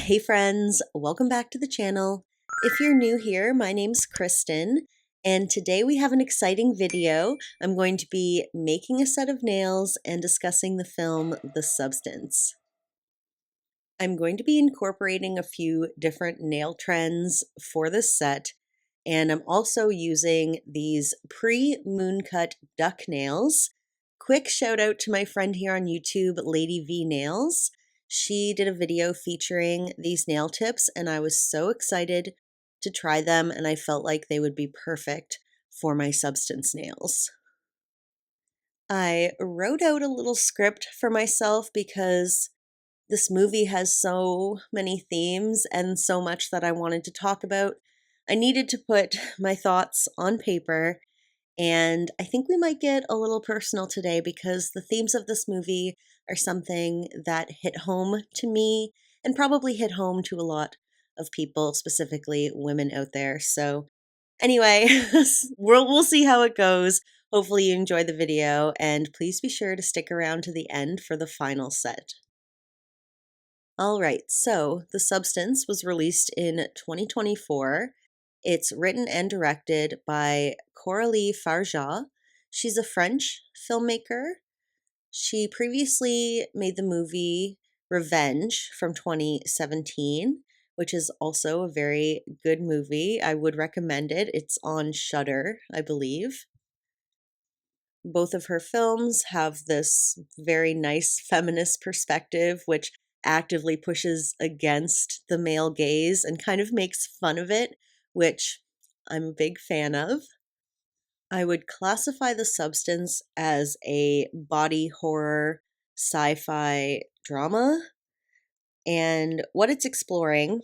Hey friends, welcome back to the channel. If you're new here, my name's Kristen, and today we have an exciting video. I'm going to be making a set of nails and discussing the film The Substance. I'm going to be incorporating a few different nail trends for this set, and I'm also using these pre-moon cut duck nails. Quick shout out to my friend here on YouTube, Lady V Nails. She did a video featuring these nail tips, and I was so excited to try them, and I felt like they would be perfect for my Substance nails. I wrote out a little script for myself because this movie has so many themes and so much that I wanted to talk about. I needed to put my thoughts on paper, and I think we might get a little personal today because the themes of this movie are something that hit home to me and probably hit home to a lot of people, specifically women out there. So anyway, we'll see how it goes. Hopefully you enjoy the video, and please be sure to stick around to the end for the final set. All right, so The Substance was released in 2024. It's written and directed by Coralie Farja. She's a French filmmaker. She previously made the movie Revenge from 2017, which is also a very good movie. I would recommend it. It's on Shudder, I believe. Both of her films have this very nice feminist perspective, which actively pushes against the male gaze and kind of makes fun of it, which I'm a big fan of. I would classify The Substance as a body horror sci-fi drama, and what it's exploring,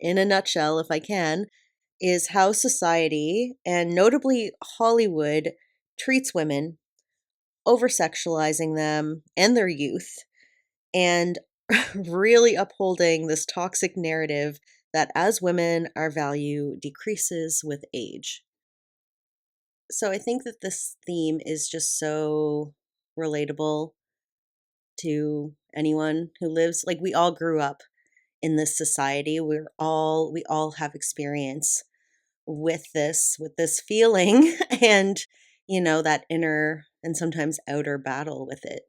in a nutshell, if I can, is how society, and notably Hollywood, treats women, over-sexualizing them and their youth, and really upholding this toxic narrative that as women, our value decreases with age. So I think that this theme is just so relatable to anyone who lives, like, we all grew up in this society. We all have experience with this feeling and that inner and sometimes outer battle with it.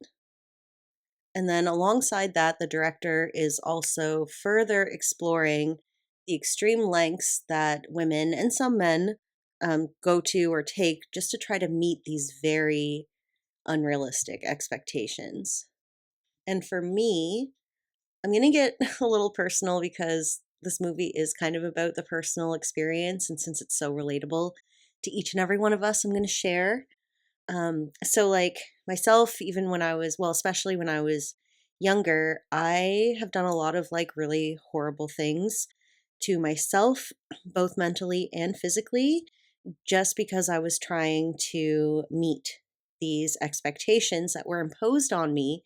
And then alongside that, the director is also further exploring the extreme lengths that women and some men go to or take just to try to meet these very unrealistic expectations. And for me, I'm going to get a little personal because this movie is kind of about the personal experience. And since it's so relatable to each and every one of us, I'm going to share. So like myself, even when I was, well, especially when I was younger, I have done a lot of like really horrible things to myself, both mentally and physically, just because I was trying to meet these expectations that were imposed on me,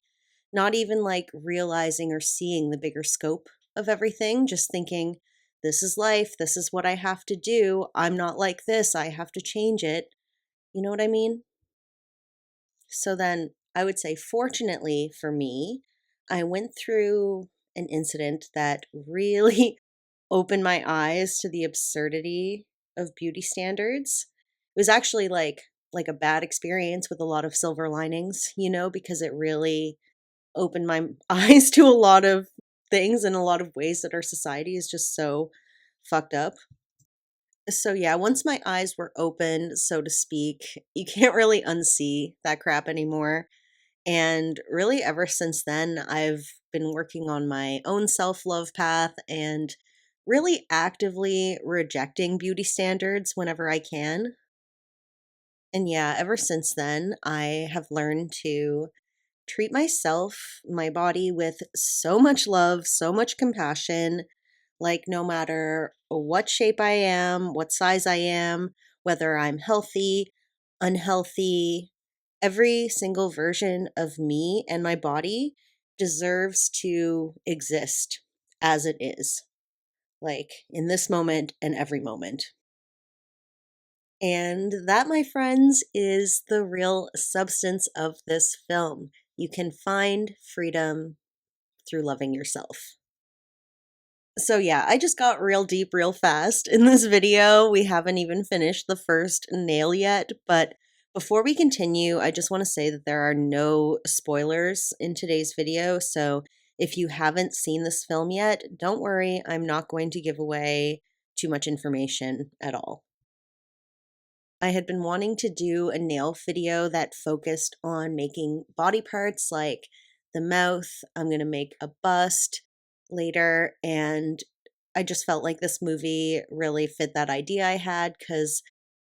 not even like realizing or seeing the bigger scope of everything, just thinking, this is life, this is what I have to do. I'm not like this, I have to change it. You know what I mean? So then I would say, fortunately for me, I went through an incident that really opened my eyes to the absurdity of beauty standards. It was actually like a bad experience with a lot of silver linings, because it really opened my eyes to a lot of things in a lot of ways that our society is just so fucked up. So yeah, once my eyes were opened, so to speak, you can't really unsee that crap anymore. And really, ever since then, I've been working on my own self love path and really actively rejecting beauty standards whenever I can. And yeah, ever since then, I have learned to treat myself, my body with so much love, so much compassion. Like, no matter what shape I am, what size I am, whether I'm healthy, unhealthy, every single version of me and my body deserves to exist as it is, like in this moment and every moment. And that, my friends, is the real substance of this film. You can find freedom through loving yourself. So yeah, I just got real deep real fast in this video. We haven't even finished the first nail yet, but before we continue, I just want to say that there are no spoilers in today's video. So if you haven't seen this film yet, don't worry, I'm not going to give away too much information at all. I had been wanting to do a nail video that focused on making body parts like the mouth. I'm going to make a bust later, and I just felt like this movie really fit that idea I had because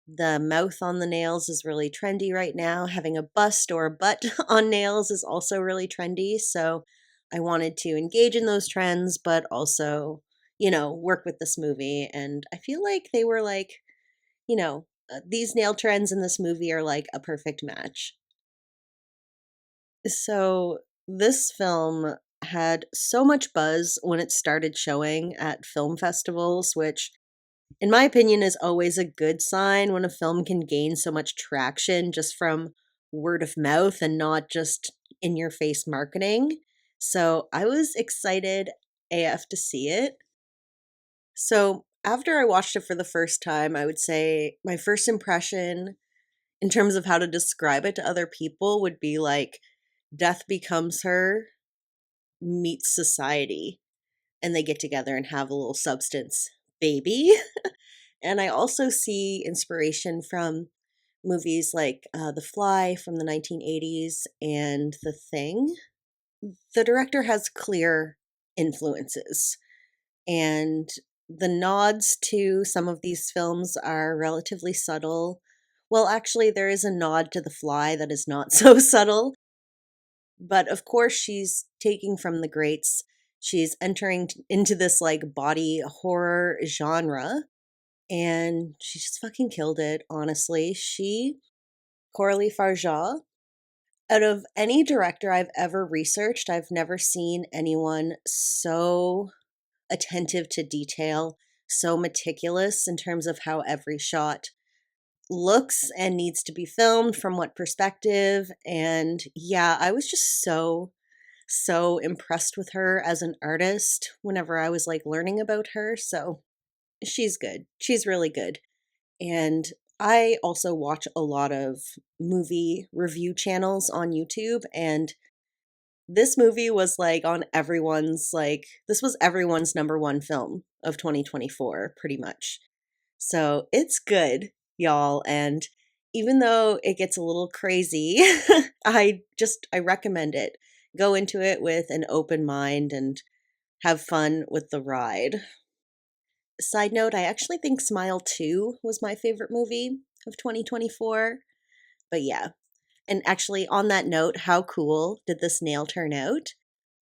the mouth on the nails is really trendy right now. Having a bust or a butt on nails is also really trendy. So I wanted to engage in those trends, but also, work with this movie. And I feel like they were like, these nail trends in this movie are like a perfect match. So this film had so much buzz when it started showing at film festivals, which in my opinion is always a good sign when a film can gain so much traction just from word of mouth and not just in your face marketing. So I was excited AF to see it. So after I watched it for the first time, I would say my first impression in terms of how to describe it to other people would be like Death Becomes Her meets society, and they get together and have a little substance baby. And I also see inspiration from movies like The Fly from the 1980s and The Thing. The director has clear influences, and the nods to some of these films are relatively subtle. Well, actually, there is a nod to The Fly that is not so subtle, but of course, she's taking from the greats. She's entering into this like body horror genre, and she just fucking killed it, honestly. Coralie Farja, out of any director I've ever researched, I've never seen anyone so attentive to detail, so meticulous in terms of how every shot looks and needs to be filmed from what perspective. And yeah, I was just so impressed with her as an artist whenever I was like learning about her. So she's good. She's really good. And I also watch a lot of movie review channels on YouTube, and this movie was like on everyone's like this was everyone's number one film of 2024 pretty much. So it's good, y'all, and even though it gets a little crazy, I recommend it. Go into it with an open mind and have fun with the ride. Side note, I actually think Smile 2 was my favorite movie of 2024. But yeah. And actually, on that note, how cool did this nail turn out?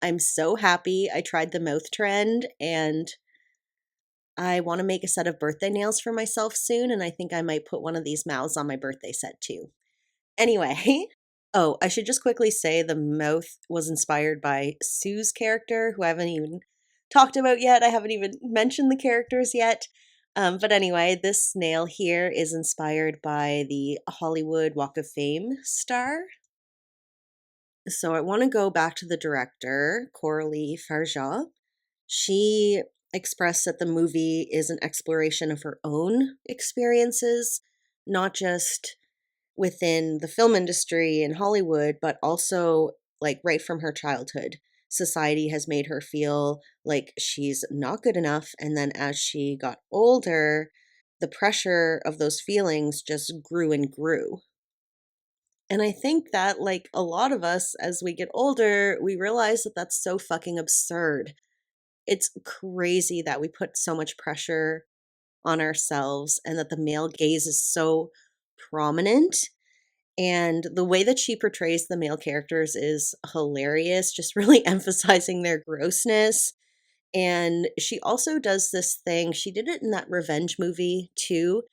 I'm so happy I tried the mouth trend, and I want to make a set of birthday nails for myself soon. And I think I might put one of these mouths on my birthday set too. Anyway, oh, I should just quickly say the mouth was inspired by Sue's character, who I haven't even talked about yet. I haven't even mentioned the characters yet. But anyway, this nail here is inspired by the Hollywood Walk of Fame star. So I want to go back to the director, Coralie Farja. She expressed that the movie is an exploration of her own experiences, not just within the film industry in Hollywood, but also like right from her childhood. Society has made her feel like she's not good enough. And then as she got older, the pressure of those feelings just grew and grew. And I think that, like a lot of us, as we get older, we realize that that's so fucking absurd. It's crazy that we put so much pressure on ourselves and that the male gaze is so prominent. And the way that she portrays the male characters is hilarious, just really emphasizing their grossness. And she also does this thing, she did it in that revenge movie too,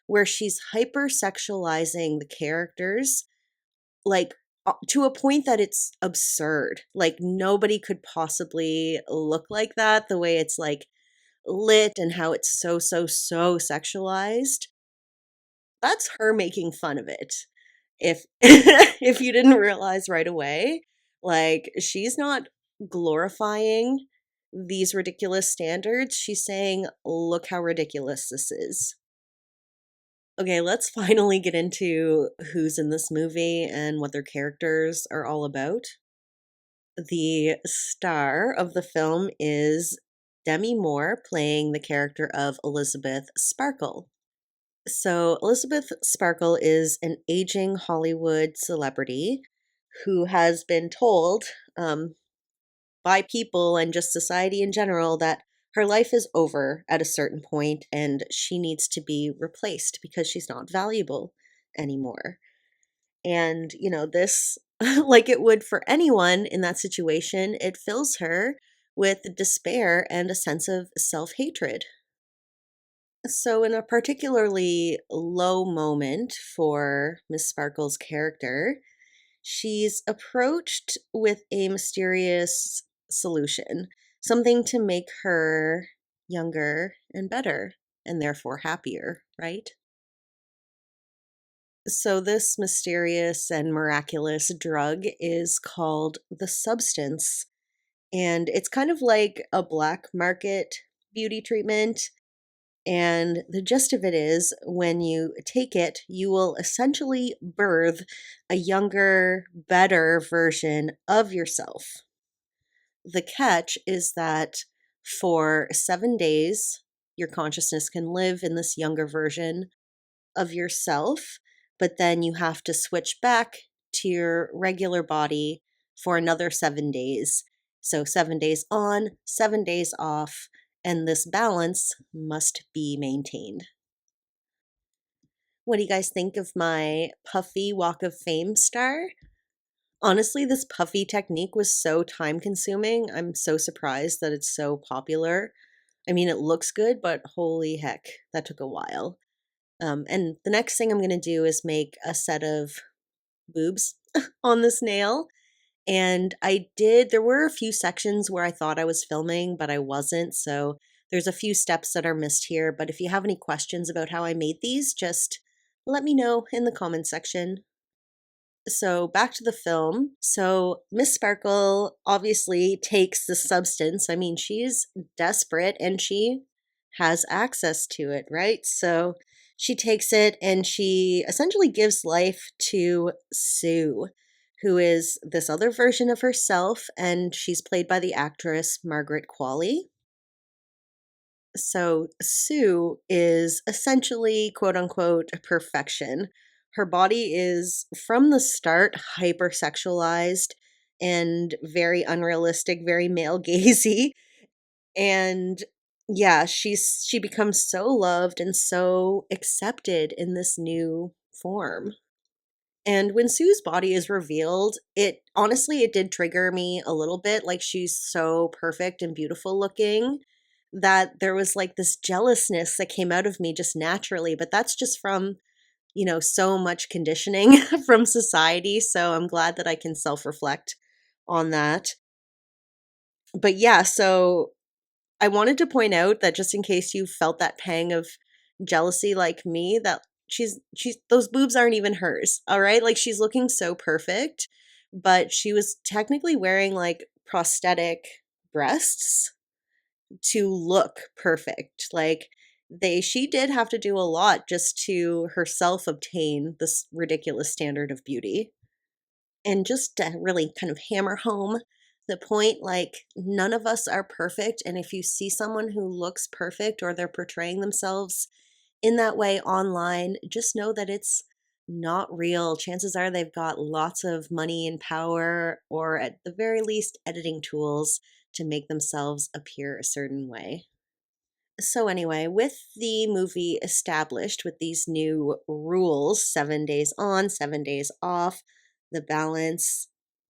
where she's hypersexualizing the characters, like to a point that it's absurd. Like nobody could possibly look like that, the way it's like lit and how it's so sexualized. That's her making fun of it. If if you didn't realize right away, like she's not glorifying these ridiculous standards. She's saying, look how ridiculous this is. Okay, let's finally get into who's in this movie and what their characters are all about. The star of the film is Demi Moore, playing the character of Elizabeth Sparkle. So, Elizabeth Sparkle is an aging Hollywood celebrity who has been told by people and just society in general that her life is over at a certain point and she needs to be replaced because she's not valuable anymore. And, this, like it would for anyone in that situation, it fills her with despair and a sense of self hatred. So, in a particularly low moment for Miss Sparkle's character, she's approached with a mysterious solution, something to make her younger and better, and therefore happier, right? So, this mysterious and miraculous drug is called the substance, and it's kind of like a black market beauty treatment. And the gist of it is when you take it, you will essentially birth a younger, better version of yourself. The catch is that for 7 days, your consciousness can live in this younger version of yourself, but then you have to switch back to your regular body for another 7 days. So 7 days on, 7 days off, and this balance must be maintained. What do you guys think of my puffy Walk of Fame star? Honestly, this puffy technique was so time consuming. I'm so surprised that it's so popular. I mean, it looks good, but holy heck, that took a while. And the next thing I'm going to do is make a set of boobs on this nail. And there were a few sections where I thought I was filming, but I wasn't. So there's a few steps that are missed here. But if you have any questions about how I made these, just let me know in the comment section. So back to the film. So Miss Sparkle obviously takes the substance. I mean, she's desperate and she has access to it, right? So she takes it and she essentially gives life to Sue, who is this other version of herself, and she's played by the actress Margaret Qualley. So Sue is essentially quote unquote perfection. Her body is from the start hypersexualized and very unrealistic, very male gazy. And yeah, she becomes so loved and so accepted in this new form. And when Sue's body is revealed, it did trigger me a little bit. Like, she's so perfect and beautiful looking that there was like this jealousness that came out of me just naturally. But that's just from, so much conditioning from society. So I'm glad that I can self reflect on that. But yeah, so I wanted to point out that just in case you felt that pang of jealousy like me, that she's those boobs aren't even hers. All right? Like, she's looking so perfect, but she was technically wearing like prosthetic breasts to look perfect. Like, she did have to do a lot just to herself obtain this ridiculous standard of beauty. And just to really kind of hammer home the point, like, none of us are perfect. And if you see someone who looks perfect or they're portraying themselves in that way online, just know that it's not real. Chances are they've got lots of money and power, or at the very least, editing tools to make themselves appear a certain way. So, anyway, with the movie established with these new rules, 7 days on, 7 days off, the balance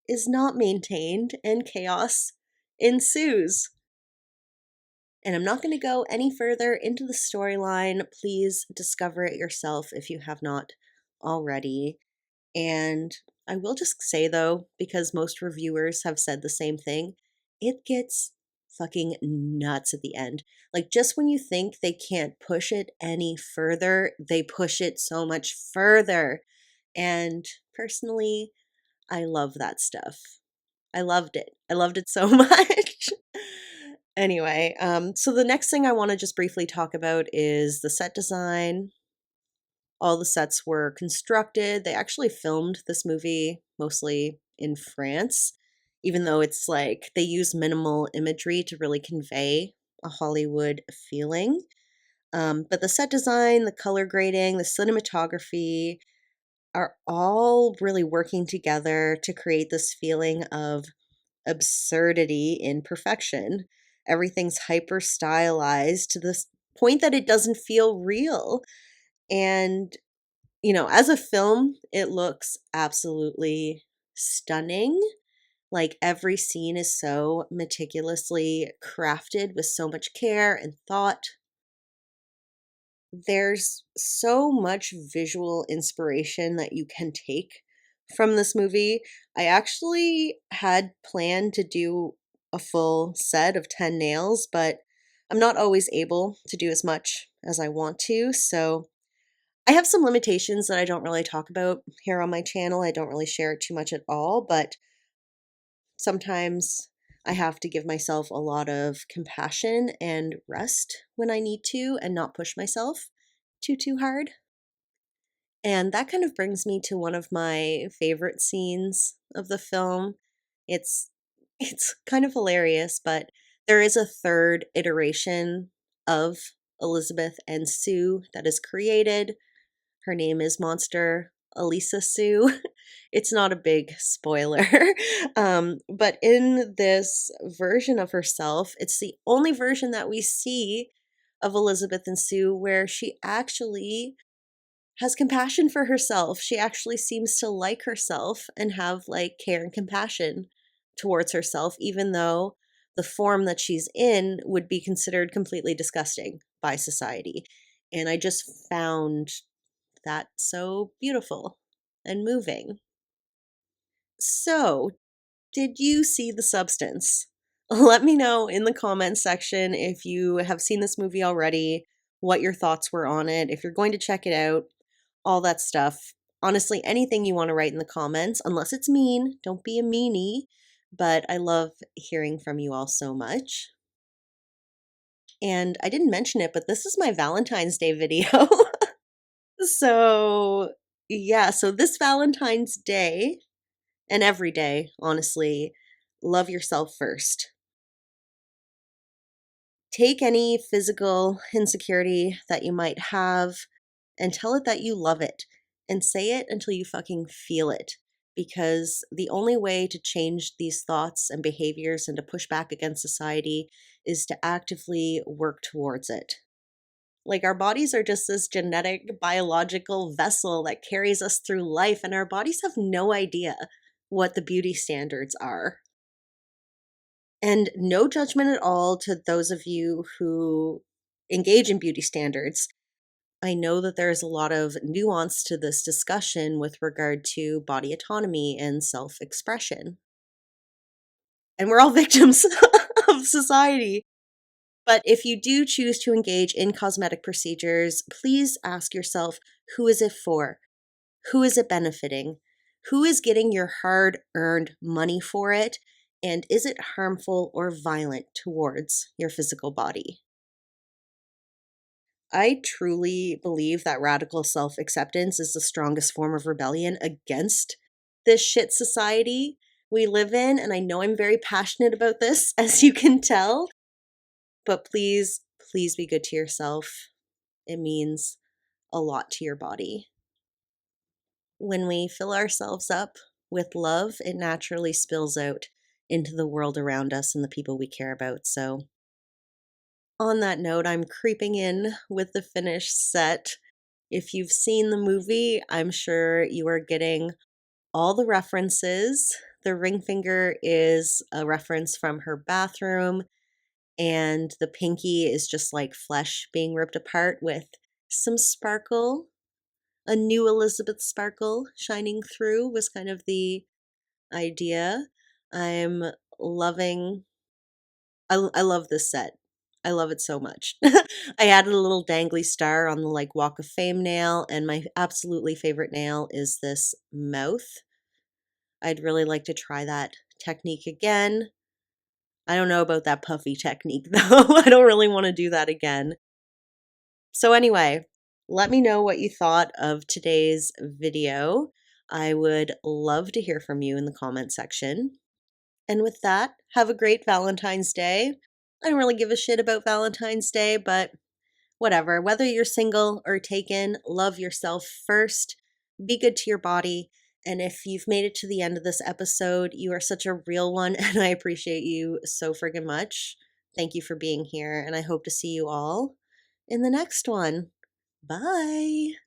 is not maintained and chaos ensues. And I'm not going to go any further into the storyline. Please discover it yourself if you have not already. And I will just say, though, because most reviewers have said the same thing, it gets fucking nuts at the end. Like, just when you think they can't push it any further, they push it so much further. And personally, I love that stuff. I loved it. I loved it so much. Anyway, so the next thing I want to just briefly talk about is the set design. All the sets were constructed. They actually filmed this movie mostly in France, even though it's like they use minimal imagery to really convey a Hollywood feeling. But the set design, the color grading, the cinematography are all really working together to create this feeling of absurdity in perfection. Everything's hyper stylized to this point that it doesn't feel real. And, as a film, it looks absolutely stunning. Like every scene is so meticulously crafted with so much care and thought. There's so much visual inspiration that you can take from this movie. I actually had planned to do a full set of 10 nails, but I'm not always able to do as much as I want to. So I have some limitations that I don't really talk about here on my channel. I don't really share it too much at all, but sometimes I have to give myself a lot of compassion and rest when I need to and not push myself too hard. And that kind of brings me to one of my favorite scenes of the film. It's it's kind of hilarious, but there is a third iteration of Elizabeth and Sue that is created. Her name is Monster Elisa Sue. It's not a big spoiler. But in this version of herself, it's the only version that we see of Elizabeth and Sue where she actually has compassion for herself. She actually seems to like herself and have like care and compassion towards herself, even though the form that she's in would be considered completely disgusting by society. And I just found that so beautiful and moving. So, did you see The Substance? Let me know in the comments section if you have seen this movie already, what your thoughts were on it, if you're going to check it out, all that stuff. Honestly, anything you want to write in the comments, unless it's mean, don't be a meanie. But I love hearing from you all so much. And I didn't mention it, but this is my Valentine's Day video. So, yeah, so this Valentine's Day, and every day, honestly, love yourself first. Take any physical insecurity that you might have and tell it that you love it and say it until you fucking feel it. Because the only way to change these thoughts and behaviors and to push back against society is to actively work towards it. Like, our bodies are just this genetic, biological vessel that carries us through life, and our bodies have no idea what the beauty standards are. And no judgment at all to those of you who engage in beauty standards. I know that there's a lot of nuance to this discussion with regard to body autonomy and self expression. And we're all victims of society. But if you do choose to engage in cosmetic procedures, please ask yourself, who is it for? Who is it benefiting? Who is getting your hard earned money for it? And is it harmful or violent towards your physical body? I truly believe that radical self acceptance is the strongest form of rebellion against this shit society we live in. And I know I'm very passionate about this, as you can tell. But please, please be good to yourself. It means a lot to your body. When we fill ourselves up with love, it naturally spills out into the world around us and the people we care about. So, on that note, I'm creeping in with the finished set. If you've seen the movie, I'm sure you are getting all the references. The ring finger is a reference from her bathroom, and the pinky is just like flesh being ripped apart with some sparkle. A new Elizabeth sparkle shining through was kind of the idea. I'm loving I love this set. I love it so much. I added a little dangly star on the like Walk of Fame nail, and my absolutely favorite nail is this mouth. I'd really like to try that technique again. I don't know about that puffy technique though. I don't really want to do that again. So anyway, let me know what you thought of today's video. I would love to hear from you in the comment section. And with that, have a great Valentine's Day. I don't really give a shit about Valentine's Day, but whatever. Whether you're single or taken, love yourself first. Be good to your body. And if you've made it to the end of this episode, you are such a real one, and I appreciate you so friggin' much. Thank you for being here, and I hope to see you all in the next one. Bye.